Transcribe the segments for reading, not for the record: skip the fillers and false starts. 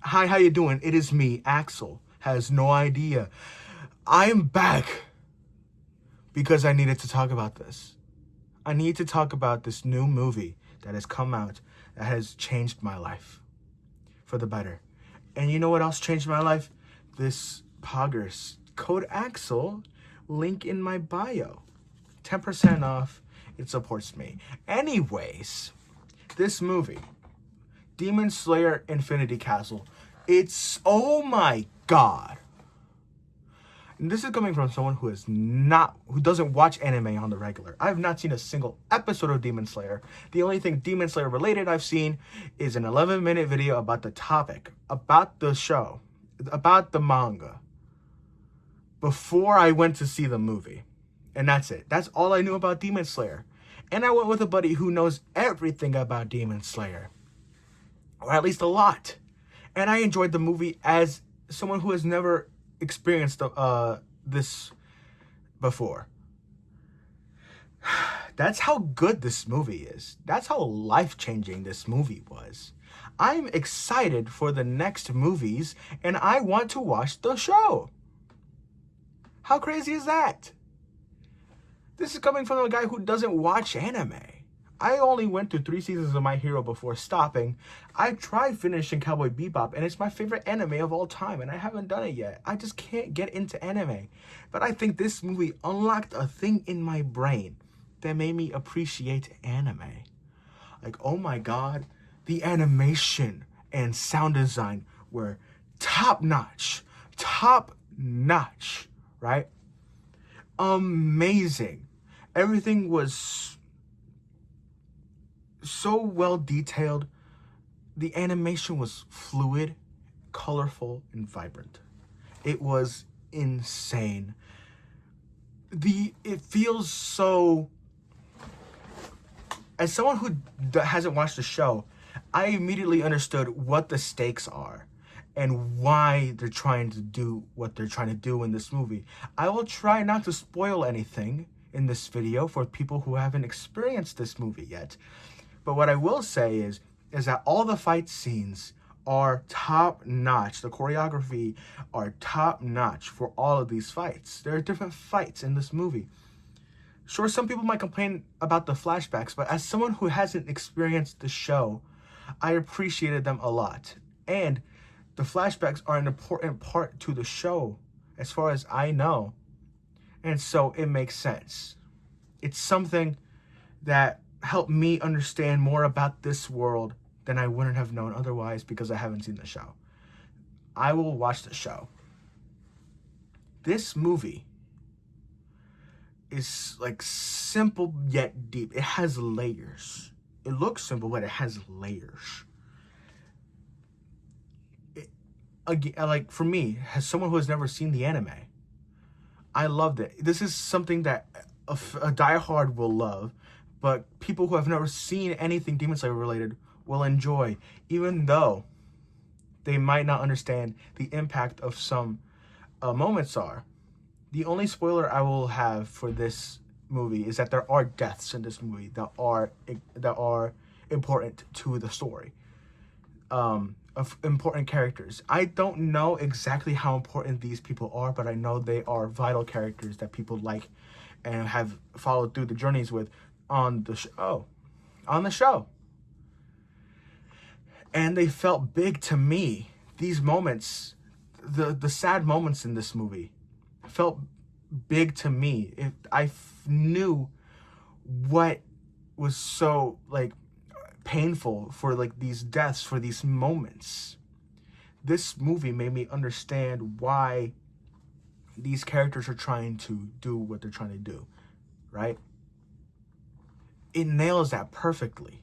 Hi, how you doing? It is me, Axel. Has no idea. I'm back because I needed to talk about this. I need to talk about this new movie that has come out that has changed my life for the better. And you know what else changed my life? This Poggers. Code Axel, link in my bio. 10% off. It supports me. Anyways, this movie, Demon Slayer Infinity Castle. It's, oh my god. And this is coming from someone who doesn't watch anime on the regular. I have not seen a single episode of Demon Slayer. The only thing Demon Slayer related I've seen is an 11-minute video about the topic, about the show, about the manga, before I went to see the movie. And that's it. That's all I knew about Demon Slayer. And I went with a buddy who knows everything about Demon Slayer. Or at least a lot. And I enjoyed the movie as someone who has never experienced this before. That's how good this movie is. That's how life-changing this movie was. I'm excited for the next movies, and I want to watch the show. How crazy is that? This is coming from a guy who doesn't watch anime. I only went through 3 seasons of My Hero before stopping. I tried finishing Cowboy Bebop, and it's my favorite anime of all time, and I haven't done it yet. I just can't get into anime. But I think this movie unlocked a thing in my brain that made me appreciate anime. Like, oh my god, the animation and sound design were top-notch, right? Amazing. Everything was so well detailed. The animation was fluid, colorful, and vibrant. It was insane. It feels so... As someone who hasn't watched the show, I immediately understood what the stakes are and why they're trying to do what they're trying to do in this movie. I will try not to spoil anything in this video for people who haven't experienced this movie yet. But what I will say is that all the fight scenes are top-notch. The choreography are top-notch for all of these fights. There are different fights in this movie. Sure, some people might complain about the flashbacks, but as someone who hasn't experienced the show, I appreciated them a lot. And the flashbacks are an important part to the show, as far as I know. And so it makes sense. It's something that helped me understand more about this world than I wouldn't have known otherwise because I haven't seen the show. I will watch the show. This movie is like simple yet deep. It has layers. It looks simple, but it has layers. Again, like for me, as someone who has never seen the anime, I loved it. This is something that a diehard will love, but people who have never seen anything Demon Slayer related will enjoy, even though they might not understand the impact of some moments are. The only spoiler I will have for this movie is that there are deaths in this movie that are important to the story. Of important characters. I don't know exactly how important these people are, but I know they are vital characters that people like and have followed through the journeys with on the show. And they felt big to me. These moments, the sad moments in this movie felt big to me. I knew what was so like painful for like these deaths, for these moments. This movie made me understand why these characters are trying to do what they're trying to do, right? It nails that perfectly.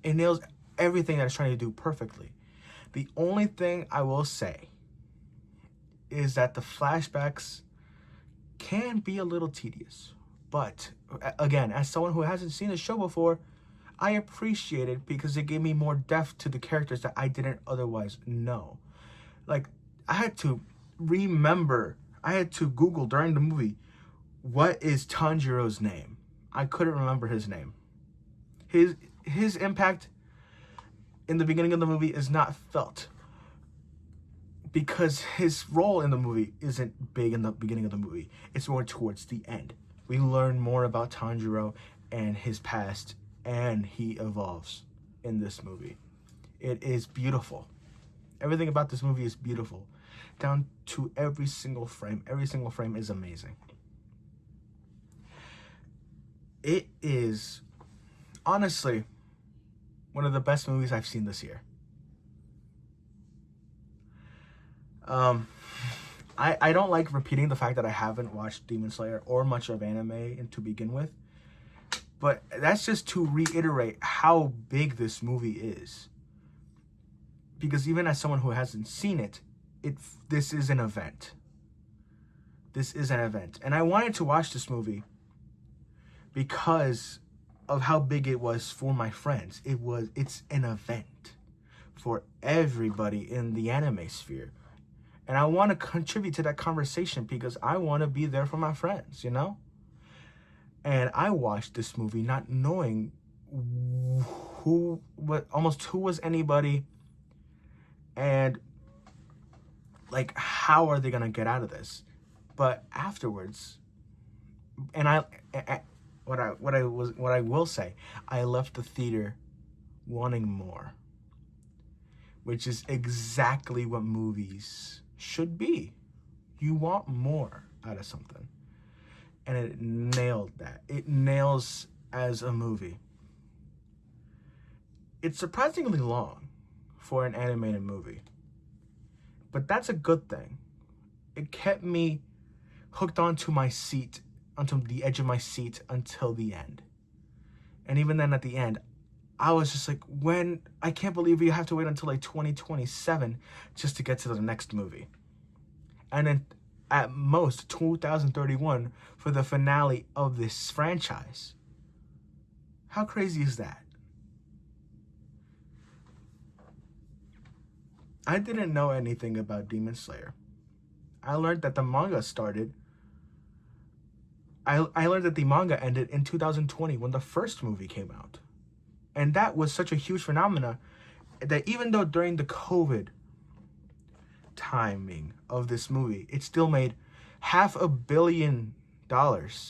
It nails everything that it's trying to do perfectly. The only thing I will say is that the flashbacks can be a little tedious. But again, as someone who hasn't seen the show before, I appreciate it because it gave me more depth to the characters that I didn't otherwise know. Like, I had to Google during the movie, what is Tanjiro's name? I couldn't remember his name. His impact in the beginning of the movie is not felt because his role in the movie isn't big in the beginning of the movie. It's more towards the end. We learn more about Tanjiro and his past, and he evolves in this movie. It is beautiful. Everything about this movie is beautiful, down to every single frame. Every single frame is amazing. It is, honestly, one of the best movies I've seen this year. I don't like repeating the fact that I haven't watched Demon Slayer or much of anime to begin with, but that's just to reiterate how big this movie is. Because even as someone who hasn't seen it, this is an event. This is an event. And I wanted to watch this movie because of how big it was for my friends. It's an event for everybody in the anime sphere. And I want to contribute to that conversation because I want to be there for my friends, you know? And I watched this movie not knowing who was anybody, and like, how are they gonna get out of this? But afterwards, and what I will say, I left the theater wanting more, which is exactly what movies should be. You want more out of something, and it nailed that. It nails as a movie. It's surprisingly long for an animated movie, but that's a good thing. It kept me hooked onto the edge of my seat until the end. And even then, at the end, I was just like, I can't believe you have to wait until like 2027 just to get to the next movie. And then at most 2031 for the finale of this franchise. How crazy is that? I didn't know anything about Demon Slayer. I learned that the manga started. I learned that the manga ended in 2020 when the first movie came out. And that was such a huge phenomenon that even though during the COVID timing of this movie, it still made $500 million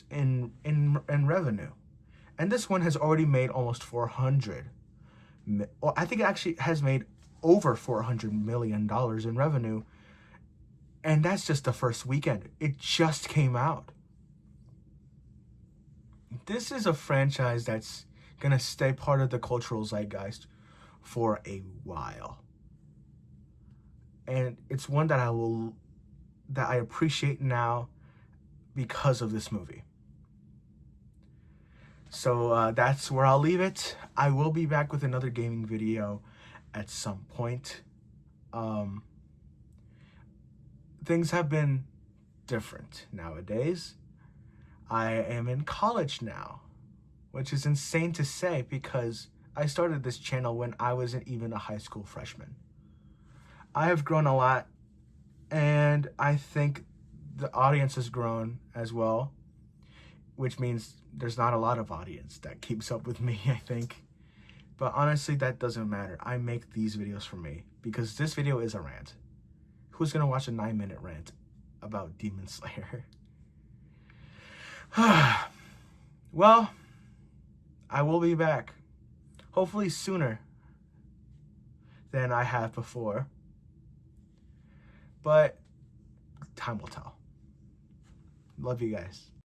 in revenue. And this one has already made almost 400. I think it actually has made over $400 million in revenue. And that's just the first weekend. It just came out. This is a franchise that's gonna stay part of the cultural zeitgeist for a while. And it's one that I appreciate now because of this movie. So that's where I'll leave it. I will be back with another gaming video at some point. Things have been different nowadays. I am in college now, which is insane to say because I started this channel when I wasn't even a high school freshman. I have grown a lot, and I think the audience has grown as well, which means there's not a lot of audience that keeps up with me, I think. But honestly, that doesn't matter. I make these videos for me because this video is a rant. Who's gonna watch a 9-minute rant about Demon Slayer? Well, I will be back. Hopefully sooner than I have before. But time will tell. Love you guys.